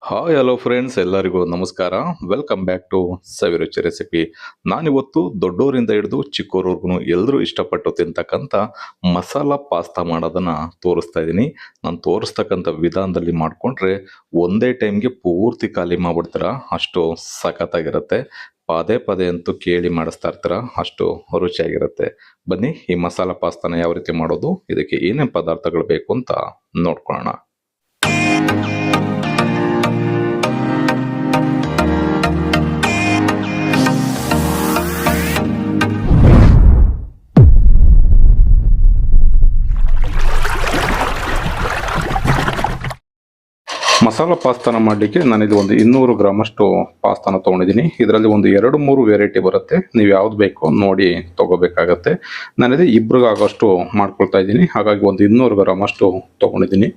Hi hello friends, ಎಲ್ಲರಿಗೂ ನಮಸ್ಕಾರ. Welcome back to Saviruchi recipe. ನಾನಿವತ್ತು ದೊಡ್ಡೋರಿಂದ ಹಿಡಿದು ಚಿಕ್ಕೋರ್ವರ್ಗು ಎಲ್ಲರೂ ಇಷ್ಟಪಟ್ಟು ತಿಂತಕ್ಕಂಥ ಮಸಾಲ ಪಾಸ್ತಾ ಮಾಡೋದನ್ನ ತೋರಿಸ್ತಾ ಇದ್ದೀನಿ. ನಾನು ತೋರಿಸ್ತಕ್ಕಂಥ ವಿಧಾನದಲ್ಲಿ ಮಾಡಿಕೊಂಡ್ರೆ ಒಂದೇ ಟೈಮ್ಗೆ ಪೂರ್ತಿ ಖಾಲಿ ಮಾಡ್ಬಿಡ್ತೀರ, ಅಷ್ಟು ಸಖತ್ತಾಗಿರುತ್ತೆ. ಪದೇ ಪದೇ ಅಂತೂ ಕೇಳಿ ಮಾಡಿಸ್ತಾ ಇರ್ತೀರ, ಅಷ್ಟು ರುಚಿಯಾಗಿರುತ್ತೆ. ಬನ್ನಿ, ಈ ಮಸಾಲ ಪಾಸ್ತಾನ ಯಾವ ರೀತಿ ಮಾಡೋದು, ಇದಕ್ಕೆ ಏನೇನು ಪದಾರ್ಥಗಳು ಬೇಕು ಅಂತ ನೋಡ್ಕೊಳ್ಳೋಣ. ಮಸಾಲ ಪಾಸ್ತಾನ ಮಾಡಲಿಕ್ಕೆ ನಾನಿದು ಒಂದು 200 ಗ್ರಾಮ್ ಅಷ್ಟು ಪಾಸ್ತಾನ ತೊಗೊಂಡಿದ್ದೀನಿ. ಇದರಲ್ಲಿ ಒಂದು 2-3 ವೆರೈಟಿ ಬರುತ್ತೆ, ನೀವು ಯಾವ್ದು ಬೇಕೋ ನೋಡಿ ತಗೋಬೇಕಾಗತ್ತೆ. ನಾನಿದು ಇಬ್ರಿಗಾಗೋಷ್ಟು ಮಾಡ್ಕೊಳ್ತಾ ಇದ್ದೀನಿ, ಹಾಗಾಗಿ ಒಂದು 200 ಗ್ರಾಮ್ ಅಷ್ಟು ತೊಗೊಂಡಿದ್ದೀನಿ.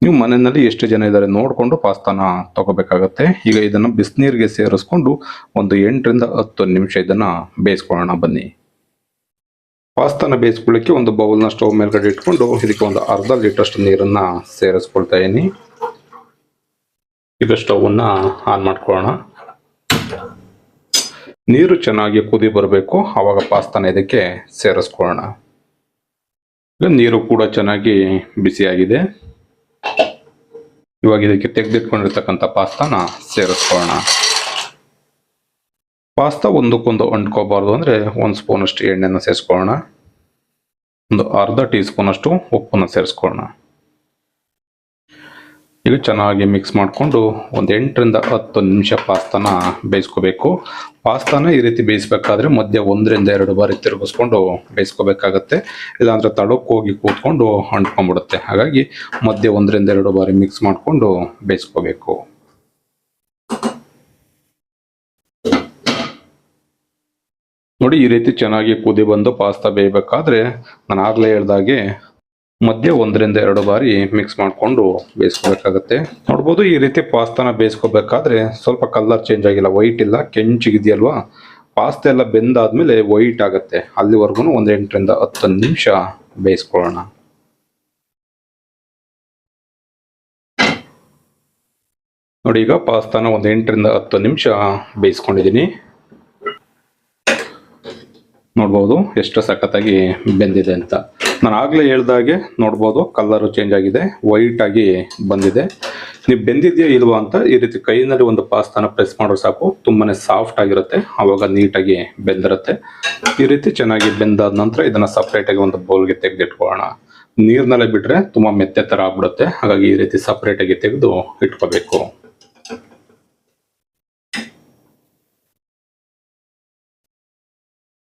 ನೀವು ಮನೆಯಲ್ಲಿ ಎಷ್ಟು ಜನ ಇದ್ದಾರೆ ನೋಡಿಕೊಂಡು ಪಾಸ್ತಾನ ತಗೋಬೇಕಾಗತ್ತೆ. ಈಗ ಇದನ್ನು ಬಿಸಿನೀರಿಗೆ ಸೇರಿಸ್ಕೊಂಡು ಒಂದು 8-10 ನಿಮಿಷ ಇದನ್ನು ಬೇಯಿಸ್ಕೊಳ್ಳೋಣ. ಬನ್ನಿ, ಪಾಸ್ತಾನ ಬೇಯಿಸ್ಕೊಳ್ಳಿಕ್ಕೆ ಒಂದು ಬೌಲ್ನ ಸ್ಟವ್ ಮೇಲ್ಗಡೆ ಇಟ್ಕೊಂಡು ಇದಕ್ಕೆ ಒಂದು ಅರ್ಧ ಲೀಟರ್ ಅಷ್ಟು ನೀರನ್ನು ಸೇರಿಸ್ಕೊಳ್ತಾ ಇದ್ದೀನಿ. ಈಗ ಸ್ಟವ್ ಅನ್ನ ಆನ್ ಮಾಡ್ಕೊಳ್ಳೋಣ. ನೀರು ಚೆನ್ನಾಗಿ ಕುದಿ ಬರಬೇಕು, ಆವಾಗ ಪಾಸ್ತಾನ ಇದಕ್ಕೆ ಸೇರಿಸ್ಕೊಳ್ಳೋಣ. ನೀರು ಕೂಡ ಚೆನ್ನಾಗಿ ಬಿಸಿಯಾಗಿದೆ. ಇವಾಗ ಇದಕ್ಕೆ ತೆಗೆದಿಟ್ಕೊಂಡಿರ್ತಕ್ಕಂಥ ಪಾಸ್ತಾನ ಸೇರಿಸ್ಕೊಳ್ಳೋಣ. ಪಾಸ್ತಾ ಒಂದಕ್ಕೊಂದು ಅಂಟ್ಕೋಬಾರ್ದು ಅಂದ್ರೆ 1 ಸ್ಪೂನ್ ಅಷ್ಟು ಎಣ್ಣೆನ ಸೇರಿಸ್ಕೊಳ್ಳೋಣ. ಒಂದು ಅರ್ಧ ಟೀ ಸ್ಪೂನ್ ಅಷ್ಟು ಉಪ್ಪನ್ನು ಸೇರಿಸ್ಕೊಳ್ಳೋಣ. ಈಗ ಚೆನ್ನಾಗಿ ಮಿಕ್ಸ್ ಮಾಡಿಕೊಂಡು ಒಂದು 8-10 ನಿಮಿಷ ಪಾಸ್ತಾನ ಬೇಯಿಸ್ಕೋಬೇಕು. ಪಾಸ್ತಾನ ಈ ರೀತಿ ಬೇಯಿಸ್ಬೇಕಾದ್ರೆ ಮಧ್ಯೆ 1-2 ಬಾರಿ ತಿರುಗಿಸ್ಕೊಂಡು ಬೇಯಿಸ್ಕೋಬೇಕಾಗತ್ತೆ, ಇಲ್ಲಾಂದ್ರೆ ತಡಕ್ಕೆ ಹೋಗಿ ಕೂತ್ಕೊಂಡು ಅಂಟ್ಕೊಂಡ್ಬಿಡುತ್ತೆ. ಹಾಗಾಗಿ ಮಧ್ಯೆ 1-2 ಬಾರಿ ಮಿಕ್ಸ್ ಮಾಡಿಕೊಂಡು ಬೇಯಿಸ್ಕೋಬೇಕು. ನೋಡಿ, ಈ ರೀತಿ ಚೆನ್ನಾಗಿ ಕುದಿ ಬಂದು ಪಾಸ್ತಾ ಬೇಯಬೇಕಾದ್ರೆ ನಾನು ಆಗ್ಲೇ ಹೇಳ್ದಾಗೆ ಮಧ್ಯೆ 1-2 ಬಾರಿ ಮಿಕ್ಸ್ ಮಾಡಿಕೊಂಡು ಬೇಯಿಸ್ಕೋಬೇಕಾಗತ್ತೆ. ನೋಡ್ಬೋದು, ಈ ರೀತಿ ಪಾಸ್ತಾನ ಬೇಯಿಸ್ಕೋಬೇಕಾದ್ರೆ ಸ್ವಲ್ಪ ಕಲರ್ ಚೇಂಜ್ ಆಗಿಲ್ಲ, ವೈಟ್ ಇಲ್ಲ, ಕೆಂಚಿಗಿದೆಯಲ್ವಾ. ಪಾಸ್ತಾ ಎಲ್ಲ ಬೆಂದಾದ್ಮೇಲೆ ವೈಟ್ ಆಗುತ್ತೆ. ಅಲ್ಲಿವರೆಗೂ ಒಂದು 8-10 ನಿಮಿಷ ಬೇಯಿಸ್ಕೊಳ್ಳೋಣ. ನೋಡಿ, ಈಗ ಪಾಸ್ತಾನ ಒಂದು 8-10 ನಿಮಿಷ ಬೇಯಿಸ್ಕೊಂಡಿದ್ದೀನಿ. ನೋಡ್ಬೋದು ಎಷ್ಟು ಸಖತ್ತಾಗಿ ಬೆಂದಿದೆ ಅಂತ. ನಾನು ಆಗ್ಲೇ ಹೇಳ್ದಾಗೆ ನೋಡ್ಬೋದು, ಕಲರ್ ಚೇಂಜ್ ಆಗಿದೆ, ವೈಟ್ ಆಗಿ ಬಂದಿದೆ. ನೀವು ಬೆಂದಿದೆಯಾ ಇಲ್ವಾ ಅಂತ ಈ ರೀತಿ ಕೈನಲ್ಲಿ ಒಂದು ಪಾಸ್ತಾನ ಪ್ರೆಸ್ ಮಾಡೋ ಸಾಕು, ತುಂಬಾನೇ ಸಾಫ್ಟ್ ಆಗಿರುತ್ತೆ, ಆವಾಗ ನೀಟಾಗಿ ಬೆಂದಿರುತ್ತೆ. ಈ ರೀತಿ ಚೆನ್ನಾಗಿ ಬೆಂದಾದ ನಂತರ ಇದನ್ನ ಸಪ್ರೇಟ್ ಆಗಿ ಒಂದು ಬೌಲ್ಗೆ ತೆಗೆದಿಟ್ಕೊಳ್ಳೋಣ. ನೀರ್ನಲ್ಲೇ ಬಿಟ್ರೆ ತುಂಬಾ ಮೆತ್ತೆ ತರ ಆಗ್ಬಿಡುತ್ತೆ, ಹಾಗಾಗಿ ಈ ರೀತಿ ಸಪ್ರೇಟ್ ಆಗಿ ತೆಗೆದು ಇಟ್ಕೋಬೇಕು.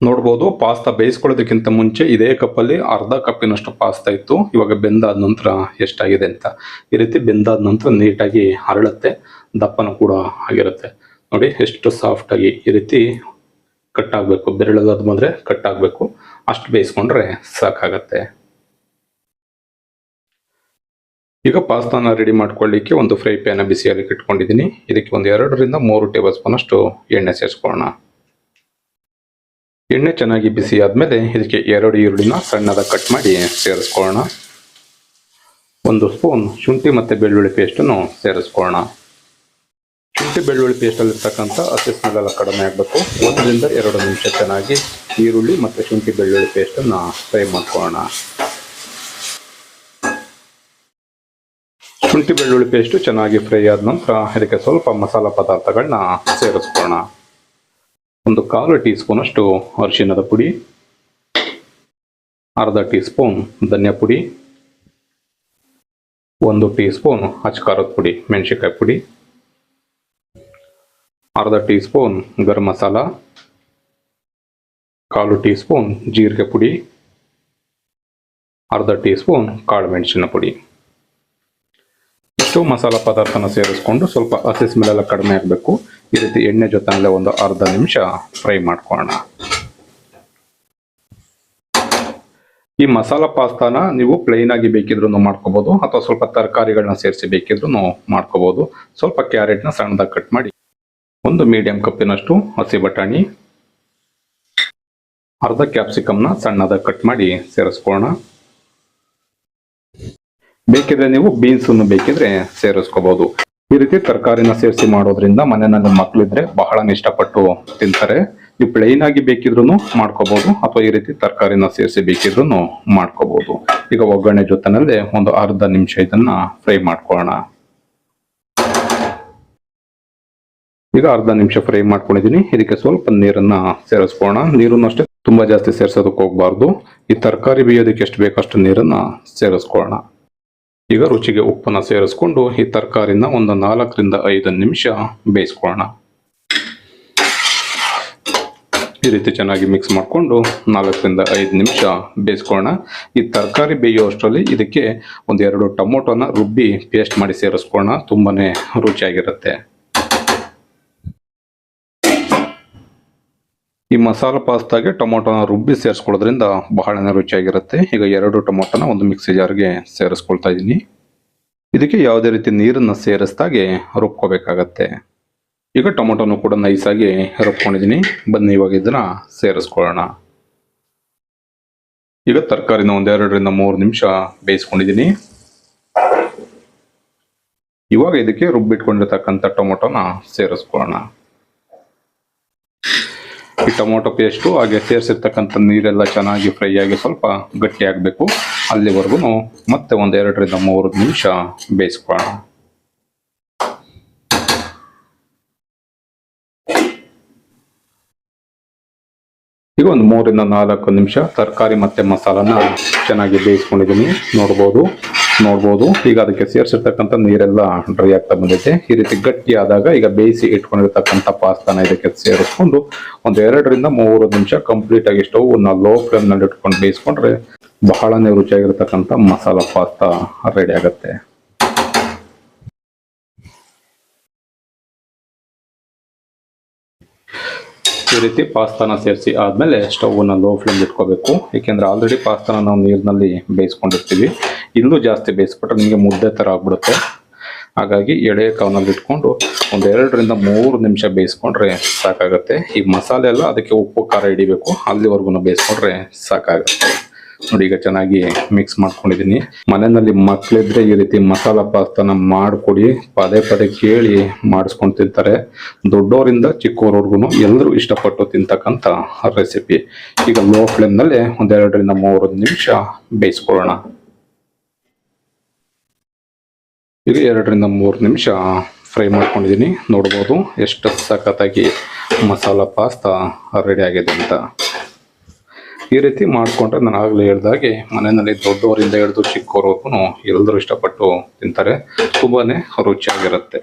ನೋಡ್ಬೋದು, ಪಾಸ್ತಾ ಬೇಯಿಸ್ಕೊಳ್ಳೋದಕ್ಕಿಂತ ಮುಂಚೆ ಇದೇ ಕಪ್ಪಲ್ಲಿ ಅರ್ಧ ಕಪ್ಪಿನಷ್ಟು ಪಾಸ್ತಾ ಇತ್ತು. ಇವಾಗ ಬೆಂದಾದ ನಂತರ ಎಷ್ಟಾಗಿದೆ ಅಂತ. ಈ ರೀತಿ ಬೆಂದಾದ ನಂತರ ನೀಟಾಗಿ ಹರಳುತ್ತೆ, ದಪ್ಪನ ಕೂಡ ಆಗಿರುತ್ತೆ. ನೋಡಿ ಎಷ್ಟು ಸಾಫ್ಟ್ ಆಗಿ ಈ ರೀತಿ ಕಟ್ ಆಗಬೇಕು, ಬೆರಳದಾದ ಬಂದ್ರೆ ಕಟ್ ಆಗಬೇಕು, ಅಷ್ಟು ಬೇಯಿಸ್ಕೊಂಡ್ರೆ ಸಾಕಾಗತ್ತೆ. ಈಗ ಪಾಸ್ತಾನ ರೆಡಿ ಮಾಡ್ಕೊಳ್ಳಿಕ್ಕೆ ಒಂದು ಫ್ರೈ ಪ್ಯಾನ್ ಬಿಸಿಯಾಗಿ ಇಟ್ಕೊಂಡಿದ್ದೀನಿ. ಇದಕ್ಕೆ ಒಂದು 2-3 ಟೇಬಲ್ ಸ್ಪೂನ್ ಅಷ್ಟು ಎಣ್ಣೆ ಸೇರಿಸ್ಕೊಳ್ಳೋಣ. ಎಣ್ಣೆ ಚೆನ್ನಾಗಿ ಬಿಸಿ ಆದ್ಮೇಲೆ ಇದಕ್ಕೆ 2 ಈರುಳ್ಳಿನ ಸಣ್ಣದ ಕಟ್ ಮಾಡಿ ಸೇರಿಸ್ಕೊಳ್ಳೋಣ. 1 ಸ್ಪೂನ್ ಶುಂಠಿ ಮತ್ತೆ ಬೆಳ್ಳುಳ್ಳಿ ಪೇಸ್ಟನ್ನು ಸೇರಿಸ್ಕೊಳ್ಳೋಣ. ಶುಂಠಿ ಬೆಳ್ಳುಳ್ಳಿ ಪೇಸ್ಟಲ್ಲಿ ಇರ್ತಕ್ಕಂಥ ಹಸಿ ಸ್ಮೆಲ್ ಎಲ್ಲ ಕಡಿಮೆ ಆಗಬೇಕು. 1-2 ನಿಮಿಷ ಚೆನ್ನಾಗಿ ಈರುಳ್ಳಿ ಮತ್ತೆ ಶುಂಠಿ ಬೆಳ್ಳುಳ್ಳಿ ಪೇಸ್ಟನ್ನು ಫ್ರೈ ಮಾಡ್ಕೊಳ್ಳೋಣ. ಶುಂಠಿ ಬೆಳ್ಳುಳ್ಳಿ ಪೇಸ್ಟ್ ಚೆನ್ನಾಗಿ ಫ್ರೈ ಆದ ನಂತರ ಇದಕ್ಕೆ ಸ್ವಲ್ಪ ಮಸಾಲ ಪದಾರ್ಥಗಳನ್ನ ಸೇರಿಸ್ಕೊಳ್ಳೋಣ. 1/4 ಟೀ ಸ್ಪೂನ್ ಅಷ್ಟು ಅರಿಶಿಣದ ಪುಡಿ, ಅರ್ಧ ಟೀ ಸ್ಪೂನ್ ಧನಿಯಾ ಪುಡಿ, 1 ಟೀ ಸ್ಪೂನ್ ಅಚ್ಕಾರದ ಪುಡಿ ಮೆಣಸಿನಕಾಯಿ ಪುಡಿ, ಅರ್ಧ tea spoon garam masala, 1/4 tea spoon ಜೀರಿಗೆ ಪುಡಿ, ಅರ್ಧ ಟೀ ಸ್ಪೂನ್ ಕಾಳು ಮೆಣಸಿನ ಪುಡಿ. ಇಷ್ಟು ಮಸಾಲ ಪದಾರ್ಥನ ಸೇರಿಸ್ಕೊಂಡು ಸ್ವಲ್ಪ ಹಸಿ ಸ್ಮೆಲ್ ಎಲ್ಲ ಕಡಿಮೆ ಆಗಬೇಕು. ಈ ರೀತಿ ಎಣ್ಣೆ ಜೊತೆನಲ್ಲೇ ಒಂದು ಅರ್ಧ ನಿಮಿಷ ಫ್ರೈ ಮಾಡ್ಕೊಳ್ಳೋಣ. ಈ ಮಸಾಲ ಪಾಸ್ತಾನ ನೀವು ಪ್ಲೈನ್ ಆಗಿ ಬೇಕಿದ್ರು ಮಾಡ್ಕೋಬಹುದು, ಅಥವಾ ಸ್ವಲ್ಪ ತರಕಾರಿಗಳನ್ನ ಸೇರಿಸಿ ಬೇಕಿದ್ರು ಮಾಡ್ಕೋಬಹುದು. ಸ್ವಲ್ಪ ಕ್ಯಾರೆಟ್ನ ಸಣ್ಣದಾಗಿ ಕಟ್ ಮಾಡಿ, 1 ಮೀಡಿಯಂ ಕಪ್ಪಿನಷ್ಟು ಹಸಿ ಬಟಾಣಿ, ಅರ್ಧ ಕ್ಯಾಪ್ಸಿಕಮ್ನ ಸಣ್ಣದಾಗಿ ಕಟ್ ಮಾಡಿ ಸೇರಿಸ್ಕೊಳ್ಳೋಣ. ಬೇಕಿದ್ರೆ ನೀವು ಬೀನ್ಸ್ ಬೇಕಿದ್ರೆ ಸೇರಿಸ್ಕೋಬಹುದು. ಈ ರೀತಿ ತರಕಾರಿನ ಸೇರಿಸಿ ಮಾಡೋದ್ರಿಂದ ಮನೆಯಲ್ಲಿ ಮಕ್ಕಳಿದ್ರೆ ಬಹಳ ಇಷ್ಟಪಟ್ಟು ತಿಂತಾರೆ. ನೀವು ಪ್ಲೈನ್ ಆಗಿ ಬೇಕಿದ್ರು ಮಾಡ್ಕೋಬಹುದು, ಅಥವಾ ಈ ರೀತಿ ತರಕಾರಿನ ಸೇರಿಸಿ ಬೇಕಿದ್ರು ಮಾಡ್ಕೋಬಹುದು. ಈಗ ಒಗ್ಗರಣೆ ಜೊತೆನಲ್ಲೇ ಒಂದು ಅರ್ಧ ನಿಮಿಷ ಇದನ್ನ ಫ್ರೈ ಮಾಡ್ಕೊಳ್ಳೋಣ. ಈಗ ಅರ್ಧ ನಿಮಿಷ ಫ್ರೈ ಮಾಡ್ಕೊಂಡಿದೀನಿ. ಇದಕ್ಕೆ ಸ್ವಲ್ಪ ನೀರನ್ನ ಸೇರಿಸ್ಕೊಳ್ಳೋಣ. ನೀರನ್ನು ಅಷ್ಟೇ ತುಂಬಾ ಜಾಸ್ತಿ ಸೇರ್ಸೋದಕ್ಕೆ ಹೋಗ್ಬಾರ್ದು. ಈ ತರಕಾರಿ ಬೇಯೋದಕ್ಕೆ ಎಷ್ಟು ಬೇಕಷ್ಟು ನೀರನ್ನ ಸೇರಿಸ್ಕೊಳ್ಳೋಣ. ಈಗ ರುಚಿಗೆ ಉಪ್ಪನ್ನ ಸೇರಿಸ್ಕೊಂಡು ಈ ತರಕಾರಿನ ಒಂದು 4 ರಿಂದ 5 ನಿಮಿಷ ಬೇಯಿಸ್ಕೊಳ್ಳೋಣ. ಈ ರೀತಿ ಚೆನ್ನಾಗಿ ಮಿಕ್ಸ್ ಮಾಡಿಕೊಂಡು 4 ರಿಂದ 5 ನಿಮಿಷ ಬೇಯಿಸ್ಕೊಳ್ಳೋಣ. ಈ ತರಕಾರಿ ಬೇಯೋ ಅಷ್ಟರಲ್ಲಿ ಇದಕ್ಕೆ ಒಂದು 2 ಟೊಮೊಟೊನ ರುಬ್ಬಿ ಪೇಸ್ಟ್ ಮಾಡಿ ಸೇರಿಸ್ಕೊಳ್ಳೋಣ. ತುಂಬಾನೇ ರುಚಿಯಾಗಿರುತ್ತೆ. ಈ ಮಸಾಲ ಪಾಸ್ತಾಗೆ ಟೊಮೊಟೊನ ರುಬ್ಬಿ ಸೇರಿಸ್ಕೊಳ್ಳೋದ್ರಿಂದ ಬಹಳನೇ ರುಚಿಯಾಗಿರುತ್ತೆ. ಈಗ 2 ಟೊಮೊಟೊನ ಒಂದು ಮಿಕ್ಸಿ ಜಾರ್ಗೆ ಸೇರಿಸ್ಕೊಳ್ತಾ ಇದ್ದೀನಿ. ಇದಕ್ಕೆ ಯಾವುದೇ ರೀತಿ ನೀರನ್ನ ಸೇರಿಸ್ದಾಗೆ ರುಬ್ಕೋಬೇಕಾಗತ್ತೆ. ಈಗ ಟೊಮೊಟೊನು ಕೂಡ ನೈಸಾಗಿ ರುಬ್ಕೊಂಡಿದ್ದೀನಿ. ಬನ್ನಿ ಇವಾಗ ಇದನ್ನ ಸೇರಿಸ್ಕೊಳ್ಳೋಣ. ಈಗ ತರಕಾರಿನ ಒಂದು 2 ರಿಂದ 3 ನಿಮಿಷ ಬೇಯಿಸ್ಕೊಂಡಿದ್ದೀನಿ. ಇವಾಗ ಇದಕ್ಕೆ ರುಬ್ಬಿಟ್ಕೊಂಡಿರ್ತಕ್ಕಂಥ ಟೊಮೊಟೊನ ಸೇರಿಸ್ಕೊಳ್ಳೋಣ. ಈ ಟೊಮೊಟೊ ಪೇಸ್ಟು ಹಾಗೆ ಸೇರಿಸಿರ್ತಕ್ಕಂಥ ನೀರೆಲ್ಲ ಚೆನ್ನಾಗಿ ಫ್ರೈ ಆಗಿ ಸ್ವಲ್ಪ ಗಟ್ಟಿ ಆಗಬೇಕು. ಅಲ್ಲಿವರೆಗೂ ಮತ್ತೆ ಒಂದು 2 ರಿಂದ 3 ನಿಮಿಷ ಬೇಯಿಸ್ಕೊಳ್ಳೋಣ. ಈಗ ಒಂದು 3 ರಿಂದ 4 ನಿಮಿಷ ತರಕಾರಿ ಮತ್ತೆ ಮಸಾಲಾನ ಚೆನ್ನಾಗಿ ಬೇಯಿಸ್ಕೊಂಡಿದ್ದೀನಿ. ನೋಡ್ಬೋದು ಈಗ ಅದಕ್ಕೆ ಸೇರಿಸಿರ್ತಕ್ಕಂಥ ನೀರೆಲ್ಲ ಡ್ರೈ ಆಗ್ತಾ ಬಂದೈತೆ. ಈ ರೀತಿ ಗಟ್ಟಿ ಆದಾಗ ಈಗ ಬೇಯಿಸಿ ಇಟ್ಕೊಂಡಿರ್ತಕ್ಕಂಥ ಪಾಸ್ತಾನ ಇದಕ್ಕೆ ಸೇರಿಸ್ಕೊಂಡು ಒಂದು 2 ರಿಂದ 3 ನಿಮಿಷ ಕಂಪ್ಲೀಟ್ ಆಗಿ ಸ್ಟವ್ ಲೋ ಫ್ಲೇಮ್ ನಲ್ಲಿ ಇಟ್ಕೊಂಡು ಬೇಯಿಸ್ಕೊಂಡ್ರೆ ಬಹಳನೇ ರುಚಿಯಾಗಿರ್ತಕ್ಕಂಥ ಮಸಾಲ ಪಾಸ್ತಾ ರೆಡಿ ಆಗತ್ತೆ. ಈ ರೀತಿ ಪಾಸ್ತಾನ ಸೇರಿಸಿ ಆದ್ಮೇಲೆ ಸ್ಟವ್ನ ಲೋ ಫ್ಲೇಮ್ ಇಟ್ಕೋಬೇಕು. ಯಾಕೆಂದ್ರೆ ಆಲ್ರೆಡಿ ಪಾಸ್ತಾನ ನಾವು ನೀರಿನಲ್ಲಿ ಬೇಯಿಸ್ಕೊಂಡಿರ್ತೀವಿ. ಇಲ್ಲೂ ಜಾಸ್ತಿ ಬೇಯಿಸ್ಬಿಟ್ರೆ ನಿಮಗೆ ಮುದ್ದೆ ತರ ಆಗ್ಬಿಡುತ್ತೆ. ಹಾಗಾಗಿ ಎಳೆ ಕವನಲ್ಲಿ ಇಟ್ಕೊಂಡು ಒಂದು 2 ರಿಂದ 3 ನಿಮಿಷ ಬೇಯಿಸ್ಕೊಂಡ್ರೆ ಸಾಕಾಗತ್ತೆ. ಈ ಮಸಾಲೆ ಎಲ್ಲ ಅದಕ್ಕೆ ಉಪ್ಪು ಖಾರ ಹಿಡಿಬೇಕು. ಅಲ್ಲಿವರೆಗೂ ಬೇಯಿಸ್ಕೊಂಡ್ರೆ ಸಾಕಾಗತ್ತೆ. ನೋಡಿ ಈಗ ಚೆನ್ನಾಗಿ ಮಿಕ್ಸ್ ಮಾಡ್ಕೊಂಡಿದ್ದೀನಿ. ಮನೆಯಲ್ಲಿ ಮಕ್ಕಳಿದ್ರೆ ಈ ರೀತಿ ಮಸಾಲ ಪಾಸ್ತಾನ ಮಾಡಿಕೊಡಿ, ಪದೇ ಕೇಳಿ ಮಾಡಿಸ್ಕೊಂಡು ತಿಂತಾರೆ. ದೊಡ್ಡವರಿಂದ ಚಿಕ್ಕವರವರೆಗೂ ಎಲ್ಲರೂ ಇಷ್ಟಪಟ್ಟು ತಿಂತಕ್ಕಂಥ ರೆಸಿಪಿ. ಈಗ ಲೋ ಫ್ಲೇಮ್ ನಲ್ಲಿ ಒಂದು 2 ರಿಂದ 3 ನಿಮಿಷ ಬೇಯಿಸ್ಕೊಳ್ಳೋಣ. ಈಗ 2 ರಿಂದ 3 ನಿಮಿಷ ಫ್ರೈ ಮಾಡ್ಕೊಂಡಿದ್ದೀನಿ. ನೋಡ್ಬೋದು ಎಷ್ಟು ಸಖತ್ತಾಗಿ ಮಸಾಲ ಪಾಸ್ತಾ ರೆಡಿ ಆಗಿದೆ ಅಂತ. ಈ ರೀತಿ ಮಾಡಿಕೊಂಡ್ರೆ ನಾನು ಆಗಲೇ ಹೇಳ್ದಾಗೆ ಮನೆಯಲ್ಲಿ ದೊಡ್ಡವರಿಂದ ಹಿಡಿದು ಚಿಕ್ಕವರೆಗೂ ಎಲ್ಲರೂ ಇಷ್ಟಪಟ್ಟು ತಿಂತಾರೆ. ತುಂಬಾನೇ ರುಚಿಯಾಗಿರುತ್ತೆ.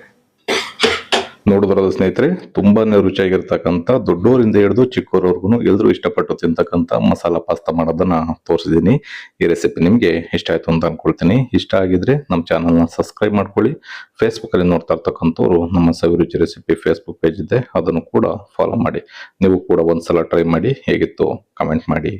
ನೋಡಿದ್ರಲ್ಲ ಸ್ನೇಹಿತರೆ, ತುಂಬಾನೇ ರುಚಿಯಾಗಿರ್ತಕ್ಕಂಥ ದೊಡ್ಡವರಿಂದ ಹಿಡಿದು ಚಿಕ್ಕವರವರೆಗೂ ಎಲ್ಲರೂ ಇಷ್ಟಪಟ್ಟು ತಿಂತಕ್ಕಂಥ ಮಸಾಲ ಪಾಸ್ತಾ ಮಾಡೋದನ್ನ ತೋರಿಸಿದ್ದೀನಿ. ಈ ರೆಸಿಪಿ ನಿಮಗೆ ಇಷ್ಟ ಆಯ್ತು ಅಂತ ಅನ್ಕೊಳ್ತೀನಿ. ಇಷ್ಟ ಆಗಿದ್ರೆ ನಮ್ಮ ಚಾನಲ್ನ ಸಬ್ಸ್ಕ್ರೈಬ್ ಮಾಡ್ಕೊಳ್ಳಿ. ಫೇಸ್ಬುಕ್ ಅಲ್ಲಿ ನೋಡ್ತಾ ಇರ್ತಕ್ಕಂಥವ್ರು ನಮ್ಮ ಸವಿರುಚಿ ರೆಸಿಪಿ ಫೇಸ್ಬುಕ್ ಪೇಜ್ ಇದೆ, ಅದನ್ನು ಕೂಡ ಫಾಲೋ ಮಾಡಿ. ನೀವು ಕೂಡ ಒಂದ್ಸಲ ಟ್ರೈ ಮಾಡಿ ಹೇಗಿತ್ತು ಕಮೆಂಟ್ ಮಾಡಿ.